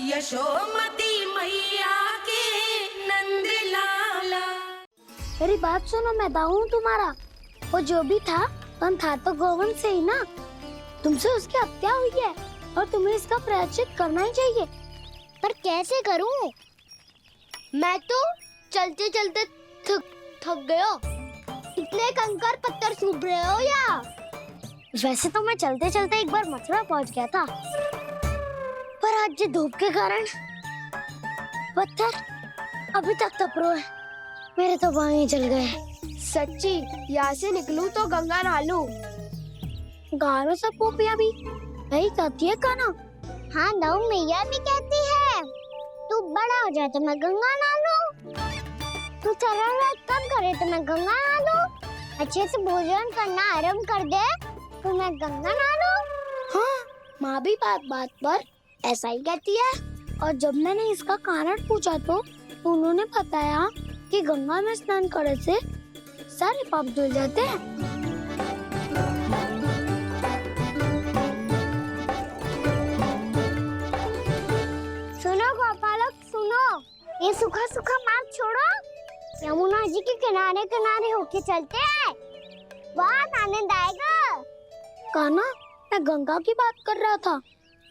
यशोमती मैया के नंद लाला। मेरी बात सुनो, मैं दाऊ हूँ तुम्हारा। वो जो भी था था तो गोवंश से ही ना। तुमसे उसकी हत्या हुई है और तुम्हें इसका प्रायश्चित करना ही चाहिए। पर कैसे करूं? मैं तो चलते चलते थक गया। इतने कंकर पत्थर सूख रहे हो या? वैसे तो मैं चलते चलते एक बार मथुरा पहुंच गया था, पर आज ये धूप के कारण पत्थर अभी तक तप रहे हैं। मेरे तो पाँव ही जल गए। सच्ची, यहाँ से निकलूं तो गंगा नहा लूं। गारो सब पोपिया भी यही कहती है काना। हाँ, दाऊ मैया भी कहती है तू बड़ा हो जाए तो मैं गंगा नहा लूं, तू चरण व्रत कब करे तो मैं गंगा नहा लूं, अच्छे से भोजन करना आरंभ कर दे तो मैं गंगा नहा लूं। हाँ, माँ भी बात बात पर ऐसा ही कहती है। और जब मैंने इसका कारण पूछा तो उन्होंने बताया कि गंगा में स्नान करने से सारे पाप धुल जाते हैं। सुनो गोपालक, सुनो, ये सूखा सूखा मार्ग छोड़ो, यमुना जी के किनारे किनारे होके चलते हैं, बहुत आनंद आएगा। काना, मैं गंगा की बात कर रहा था,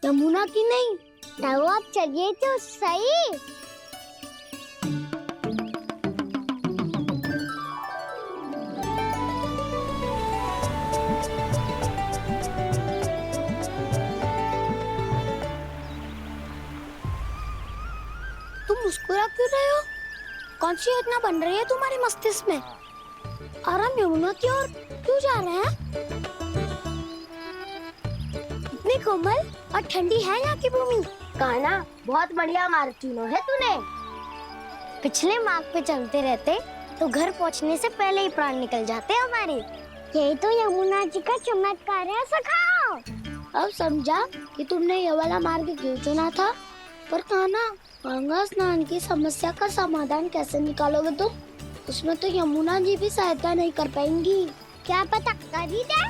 यमुना की नहीं। तो आप चलिए तो सही। तुम मुस्कुरा क्यों रहे हो? कौन सी योजना बन रही है तुम्हारे मस्तिष्क में? और हम यमुना की ओर क्यों जा रहे हैं? इतनी कोमल और ठंडी है यहाँ की भूमि। कान्हा, बहुत बढ़िया मार्ग चुना है तूने। पिछले मार्ग पे चलते रहते तो घर पहुँचने से पहले ही प्राण निकल जाते हमारे। यही तो यमुना जी का चमत्कार है सखाओ। अब समझा कि तुमने ये वाला मार्ग क्यों चुना था। पर कान्हा, गंगा स्नान की समस्या का समाधान कैसे निकालोगे तुम? उसमें तो यमुना जी भी सहायता नहीं कर पाएंगी। क्या पता कर ही दे।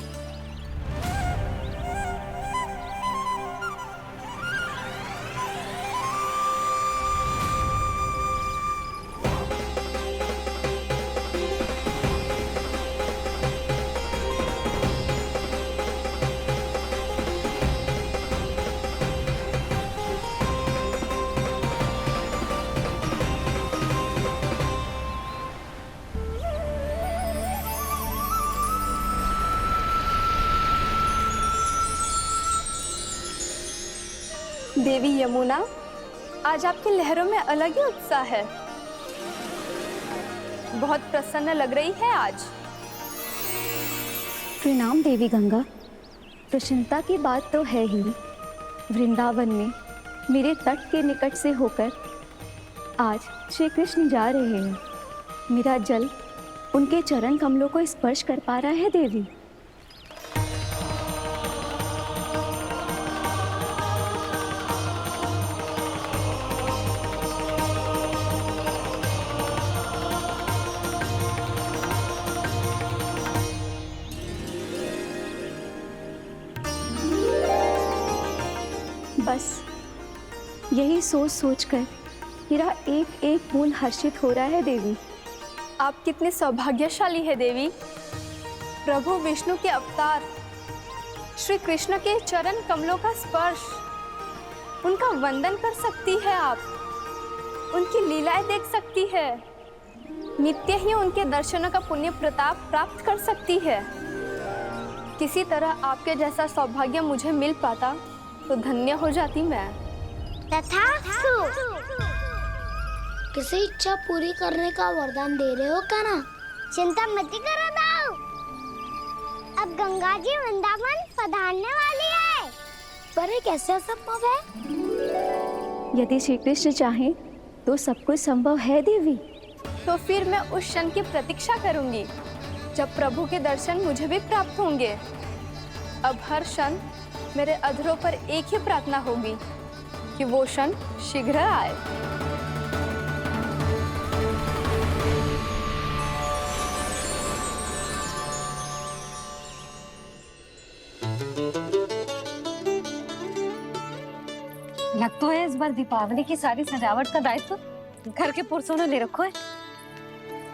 देवी यमुना, आज आपकी लहरों में अलग ही उत्साह है। बहुत प्रसन्न लग रही है आज। प्रणाम देवी गंगा। प्रसन्नता की बात तो है ही। वृंदावन में मेरे तट के निकट से होकर आज श्री कृष्ण जा रहे हैं। मेरा जल उनके चरण कमलों को स्पर्श कर पा रहा है देवी। बस यही सोच सोचकर मेरा एक एक बूंद हर्षित हो रहा है देवी। आप कितने सौभाग्यशाली है देवी। प्रभु विष्णु के अवतार श्री कृष्ण के चरण कमलों का स्पर्श, उनका वंदन कर सकती है आप, उनकी लीलाएं देख सकती है, नित्य ही उनके दर्शनों का पुण्य प्रताप प्राप्त कर सकती है। किसी तरह आपके जैसा सौभाग्य मुझे मिल पाता तो धन्य हो जाती मैं। तथास्तु। किसी इच्छा पूरी करने का वरदान दे रहे हो कान्हा? चिंता मत करो दाऊ, अब गंगा जी वृंदावन पधारने वाली है। पर ये कैसे संभव है? यदि श्री कृष्ण चाहें तो सब कुछ संभव है देवी। तो फिर मैं उस क्षण की प्रतीक्षा करूंगी जब प्रभु के दर्शन मुझे भी प्राप्त होंगे। अब हर क्षण मेरे अधरों पर एक ही प्रार्थना होगी कि वो क्षण शीघ्र आए। लग तो है इस बार दीपावली की सारी सजावट का दायित्व घर के पुरुषों ने ले रखो है।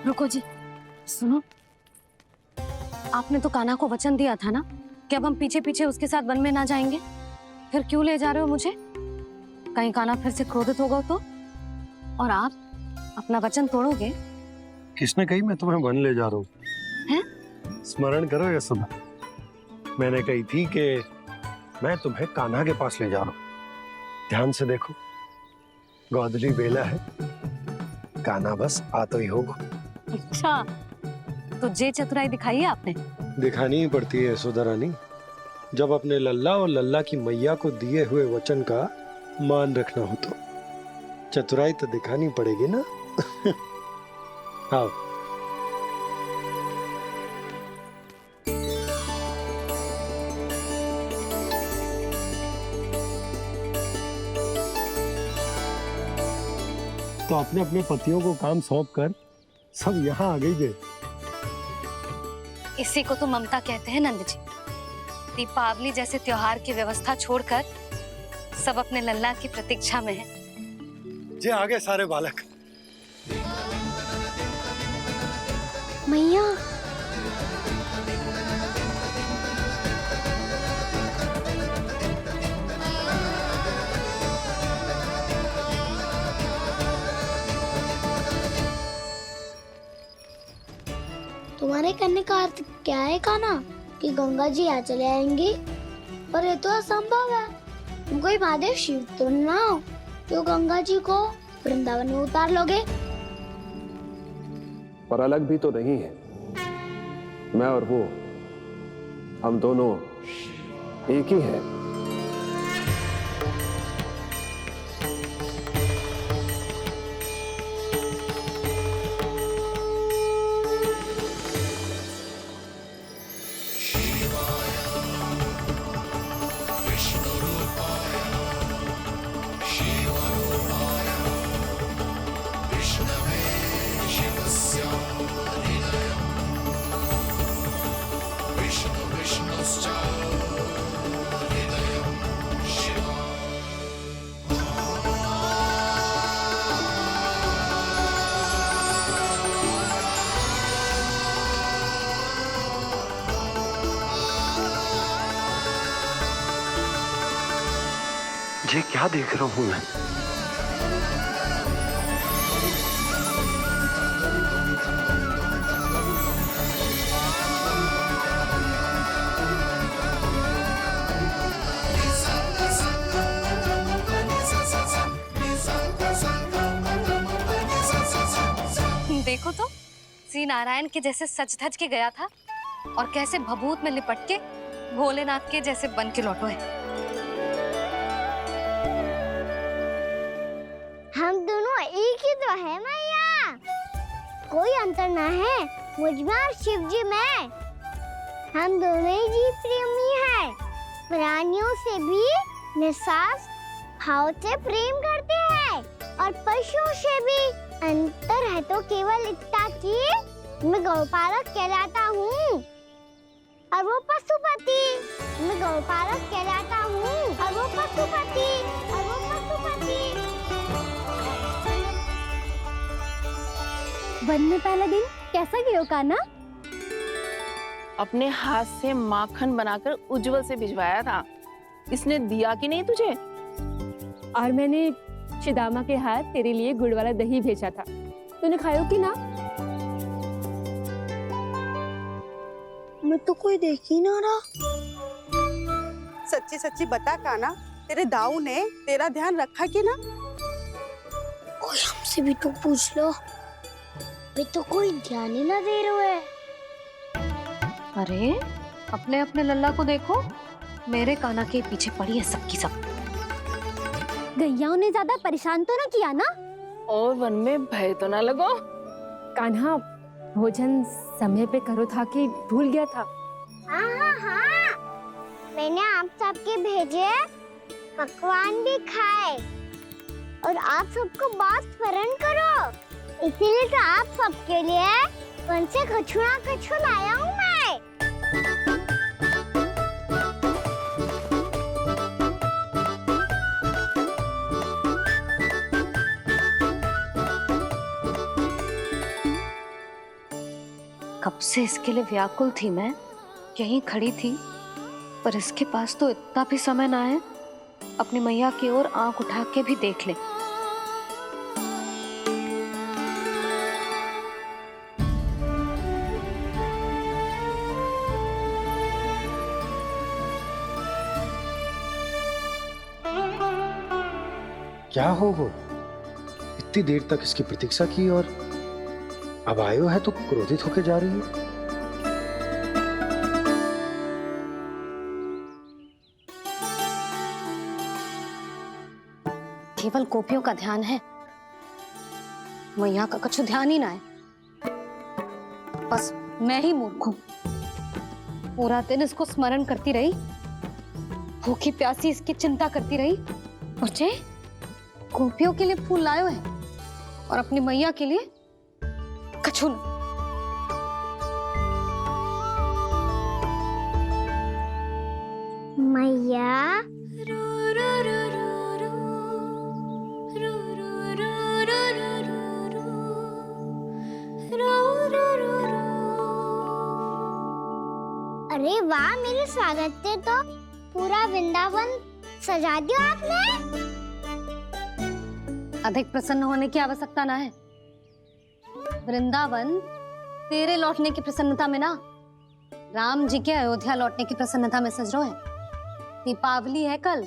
रुको जी, सुनो, आपने तो कान्हा को वचन दिया था ना कि अब हम पीछे पीछे उसके साथ वन में ना जाएंगे, फिर क्यों ले जा रहे हो मुझे? कहीं कान्हा फिर से क्रोधित होगा तो? और आप अपना वचन तोड़ोगे? किसने कही मैं तुम्हें वन ले जा रहा हूँ? हैं? स्मरण करो ये सुबह, मैंने कही थी कि मैं तुम्हें कान्हा के पास ले जा रहा हूँ। ध्यान से देखो, गोधली बेला है, कान्हा बस आ तो ही होगा। अच्छा, तो जे चतुराई दिखाई है आपने? दिखानी ही पड़ती है यशोदा रानी, जब अपने लल्ला और लल्ला की मैया को दिए हुए वचन का मान रखना हो तो चतुराई तो दिखानी पड़ेगी ना। आओ। तो अपने अपने पतियों को काम सौंप कर सब यहाँ आ गई थे। इसी को तो ममता कहते हैं नंद जी। दीपावली जैसे त्योहार की व्यवस्था छोड़कर सब अपने लल्ला की प्रतीक्षा में हैं। जे आगे सारे बालक। मैया, तुम्हारे कहने का अर्थ क्या है कान्हा? कि गंगा जी यहाँ चले आएंगी? पर ये तो असंभव है। तुम कोई महादेव शिव तो ना हो तो गंगा जी को वृंदावन में उतार लोगे? पर अलग भी तो नहीं है। मैं और वो, हम दोनों एक ही हैं। ये क्या देख रहा हूँ मैं? देखो तो, श्री नारायण के जैसे सच धज के गया था और कैसे भभूत में लिपट के भोलेनाथ के जैसे बन के लौटो है। हम दोनों एक ही तो है मैया, कोई अंतर ना है मुझ में और शिव जी में। हम दोनों ही जीव प्रेमी हैं, प्राणियों से भी निस्वार्थ भाव से प्रेम करते हैं और पशुओं से भी। अंतर है तो केवल इतना कि मैं गौपालक कहलाता हूँ और वो पशुपति। मैं गौपालक कहलाता हूँ और वो पशुपति, और वो पशुपति। वन में पहला दिन कैसा गया कान्हा? अपने हाथ से माखन बनाकर उज्जवल से भिजवाया था। इसने दिया कि नहीं तुझे? और मैंने शिदामा के हाथ तेरे लिए गुड़ वाला दही भेजा था, तूने खायो कि ना? मैं तो कोई देख ही ना रहा। सच्ची सच्ची बता कान्हा, तेरे दाऊ ने तेरा ध्यान रखा कि ना? कोई हमसे भी तो पूछ लो, वे तो कोई ध्यान ही ना दे रहे है। अरे अपने अपने लल्ला को देखो, मेरे कान्हा के पीछे पड़ी है सबकी सब। गैयाओं ने ज्यादा परेशान तो ना किया ना? और वन में भय तो ना लगो? कान्हा भोजन समय पे करो था कि भूल गया था? हाँ, मैंने आप सबके भेजे पकवान भी खाए और आप सबको बात स्मरण करो, इसीलिए तो आप सबके लिए वन से कछु ना कछु लाया हूँ मैं। कब से इसके लिए व्याकुल थी मैं, यहीं खड़ी थी, पर इसके पास तो इतना भी समय ना है अपनी मैया की ओर आंख उठा के भी देख ले। क्या हो वो? इतनी देर तक इसकी प्रतीक्षा की और अब आयो है तो क्रोधित होकर जा रही है। केवल गोपियों का ध्यान है, मैया का कुछ ध्यान ही ना है। बस मैं ही मूर्ख हूं, पूरा दिन इसको स्मरण करती रही, भूखी प्यासी इसकी चिंता करती रही, और जे गोपियों के लिए फूल लायो है और अपनी मैया के लिए कछु न। मैया अरे वाह, मेरे स्वागत पे तो पूरा वृंदावन सजा दिया आपने। अधिक प्रसन्न होने की आवश्यकता ना है। वृंदावन तेरे लौटने की प्रसन्नता में ना, राम जी के अयोध्या लौटने की प्रसन्नता में सज रहे हैं। दीपावली है कल।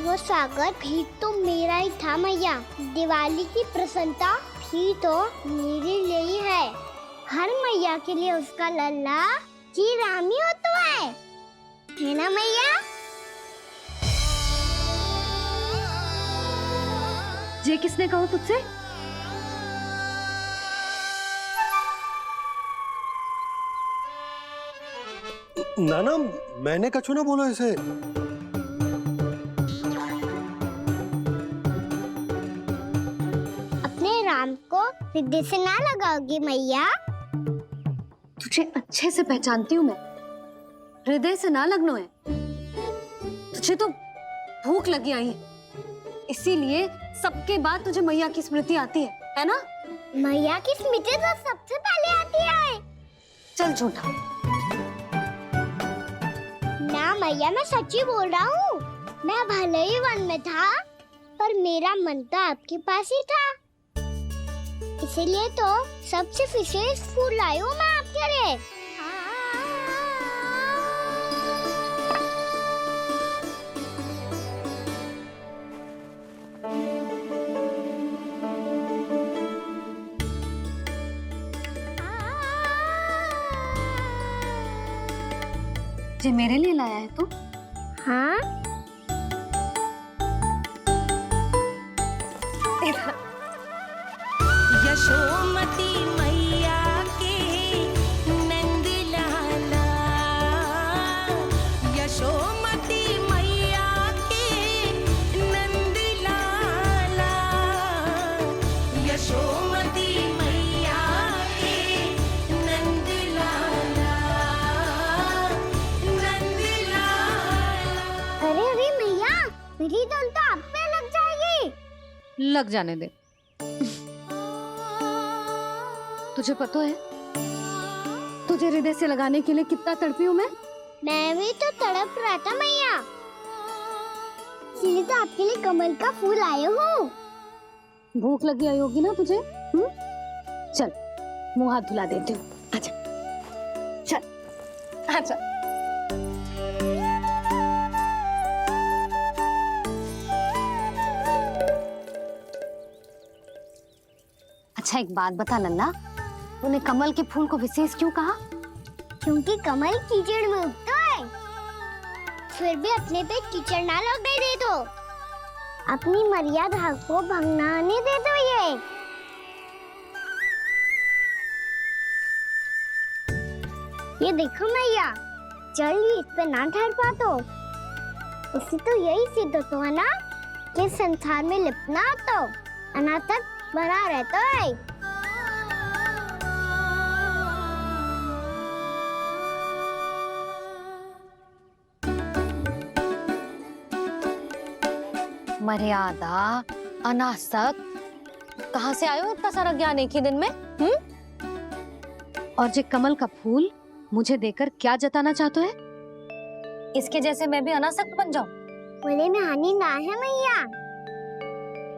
वो स्वागत भी तो मेरा ही था मैया। दिवाली की प्रसन्नता भी तो मेरे लिए ही है। हर मैया के लिए उसका लल्ला जी राम ही होता है ना मैया? ये किसने कहा तुझसे? नाना, मैंने कछु ना बोला इसे। अपने राम को हृदय से ना लगाओगी मैया? तुझे अच्छे से पहचानती हूँ मैं, हृदय से ना लगनो है। तुझे तो भूख लगी आई है, इसीलिए सबके बाद तुझे मैया की स्मृति आती है ना? मैया की स्मृति तो सबसे पहले आती है। चल झूठा। ना मैया, मैं सच्ची बोल रहा हूँ। मैं भले ही वन में था, पर मेरा मन तो आपके पास ही था। इसीलिए तो सबसे विशेष फूल लाई हूँ मैं आपके लिए। ये मेरे लिए लाया है तू? हाँ, यशोमती मैया के नंद लाला, यशोमती मैया के नंद लाला, यशोमती मैया के नंद लाला, नंद लाला। अरे अरे मैया, मेरी धुन तो आप पे लग जाएगी। लग जाने दे। तुझे पता है तुझे हृदय से लगाने के लिए कितना तड़पी हूँ मैं? मैं भी तो तड़प रहा था मैया, इसलिए तो आपके लिए कमल का फूल आए हूँ। भूख लगी आई होगी ना तुझे? चल मुंह हाथ धुला देती हूँ। आजा, चल आजा। अच्छा एक बात बता नन्ना, तूने कमल के फूल को विशेष क्यों कहा? क्योंकि कमल कीचड़ में उगता है, फिर भी अपने पे कीचड़ ना लगने दे दो। अपनी मर्यादा को भंग ना आने दे दो। ये देखो मैया, जल ही इस पे ना ठहर पा तो उसी तो यही सिद्ध होता है ना कि संसार में लिपना तो अनाथक बना रहता है। मर्यादा, अनासक, कहाँ से आयो इतना सारा ज्ञान एक ही दिन में? और जे कमल का फूल मुझे देकर क्या जताना चाहते है? इसके जैसे मैं भी अनासक्त बन जाऊं? बोले में हानि ना है मैया,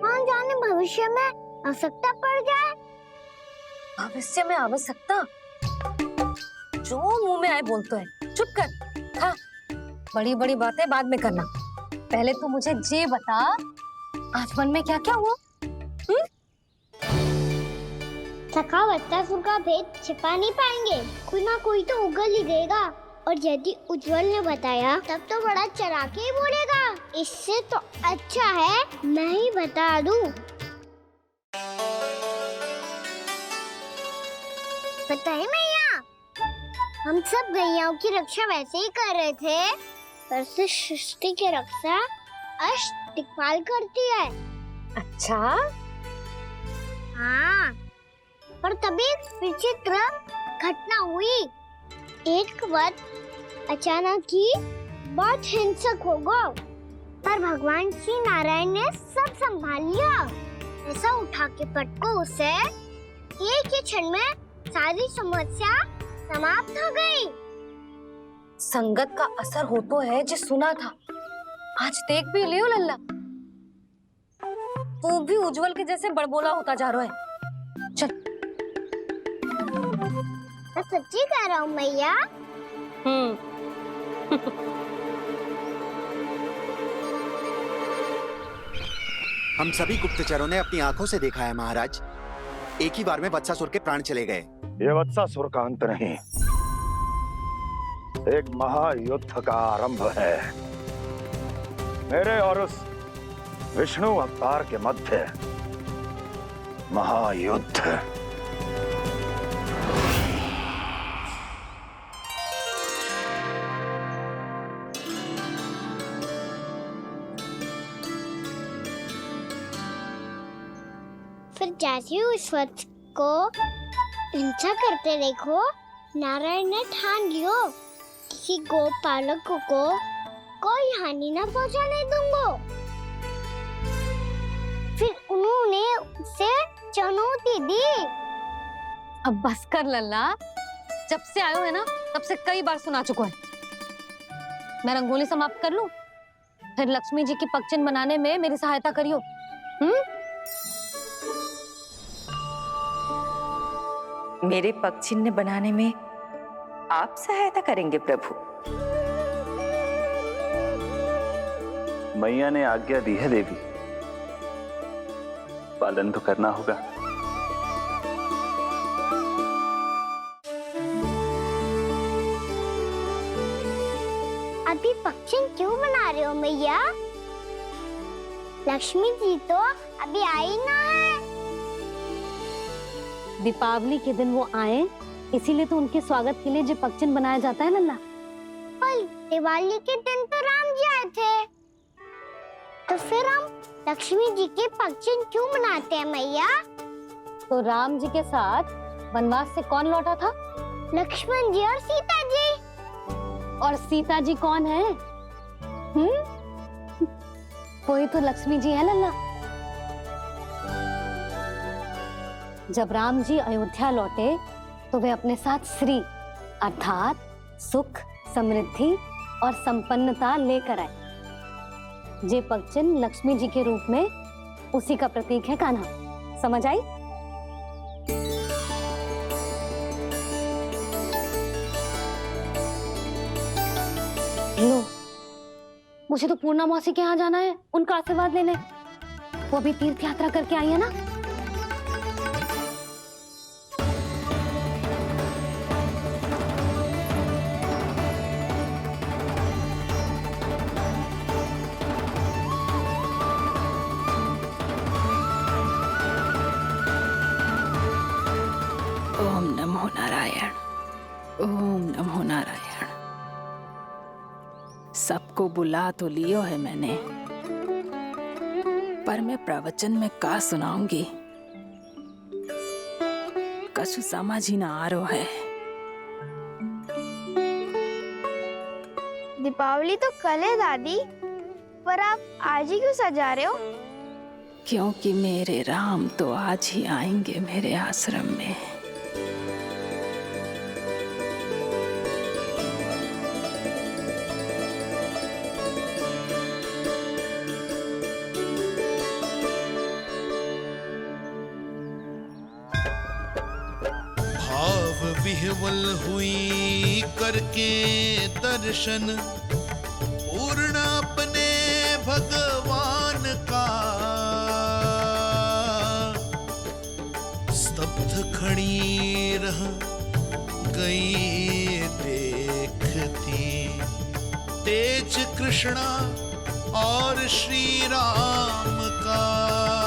कौन जाने भविष्य में आवश्यकता पड़ जाए। भविष्य में आवश्यकता? जो मुंह में आए बोलते हैं, चुप कर। हाँ, बड़ी बड़ी बातें बाद में करना, पहले तू मुझे ये बता आज मन में क्या क्या हुआ? सखा बत्तासुर का भेद छिपा नहीं पाएंगे, कोई ना कोई तो उगल ही देगा। और यदि उज्जवल ने बताया तब तो बड़ा चला के ही बोलेगा। इससे तो अच्छा है मैं ही बता दूं। बताए मैया, हम सब गैयाओं की रक्षा वैसे ही कर रहे थे, पर से सृष्टि की रक्षा अष्ट दिक्पाल करती है। अच्छा, हाँ, पर तभी विचित्र घटना हुई। एक वक्त अचानक ही बहुत हिंसक हो गया, पर भगवान श्री नारायण ने सब संभाल लिया। ऐसा उठा के पटको उसे, एक ही क्षण में सारी समस्या समाप्त हो गई। संगत का असर हो तो है जो सुना था, आज देख भी लियो लल्ला। तू भी उज्जवल के जैसे बड़बोला होता जा रहा है। चल। मैं सच्ची कह रहा हूँ मैया। हम सभी गुप्तचरों ने अपनी आंखों से देखा है महाराज, एक ही बार में वत्सासुर के प्राण चले गए। ये वत्सासुर का अंत नहीं, एक महायुद्ध का आरंभ है। मेरे और उस विष्णु अवतार के मध्य महायुद्ध। फिर जैसे ही उस वक्त को हिंसा करते देखो, नारायण ने ठान लियो किसी गोपालक को कोई हानि न पहुंचाने दूंगा। फिर उन्होंने उसे चुनौती दी। अब बस कर लल्ला, जब से आयो है ना तब से कई बार सुना चुका है। मैं रंगोली समाप्त कर लूं, फिर लक्ष्मी जी की पगचिन बनाने में मेरी सहायता करियो। मेरे पग चिन्ह बनाने में आप सहायता करेंगे प्रभु? मैया ने आज्ञा दी है देवी, पालन तो करना होगा। अभी पक्षी क्यों बना रहे हो मैया? लक्ष्मी जी तो अभी आई ना है। दीपावली के दिन वो आए, इसीलिए तो उनके स्वागत के लिए जो पगचिन बनाया जाता है लल्ला। पर दिवाली के दिन तो राम जी आए थे, तो फिर हम लक्ष्मी जी के पगचिन क्यों बनाते हैं मैया? तो राम जी के साथ वनवास से कौन लौटा था? लक्ष्मण जी और सीता जी। और सीता जी कौन है? कोई तो लक्ष्मी जी है लल्ला। जब राम जी अयोध्या लौटे तो वे अपने साथ श्री अर्थात सुख, समृद्धि और संपन्नता लेकर आए। जे पगचिन लक्ष्मी जी के रूप में उसी का प्रतीक है कान्हा। समझ आई? लो, मुझे तो पूर्णा मौसी के यहाँ जाना है उनका आशीर्वाद लेने। वो भी तीर्थ यात्रा करके आई है ना। ओम नमो नारायण, ओम नमो नारायण। सबको बुला तो लियो है मैंने, पर मैं प्रवचन में का सुनाऊंगी, कछु समझ ही ना आ रहा है। दीपावली तो कल है दादी, पर आप आज ही क्यों सजा रहे हो? क्योंकि मेरे राम तो आज ही आएंगे मेरे आश्रम में। भाव विह्वल हुई करके दर्शन, पूर्ण अपने भगवान का, स्तब्ध खड़ी रह गई देखती तेज कृष्णा और श्री राम का।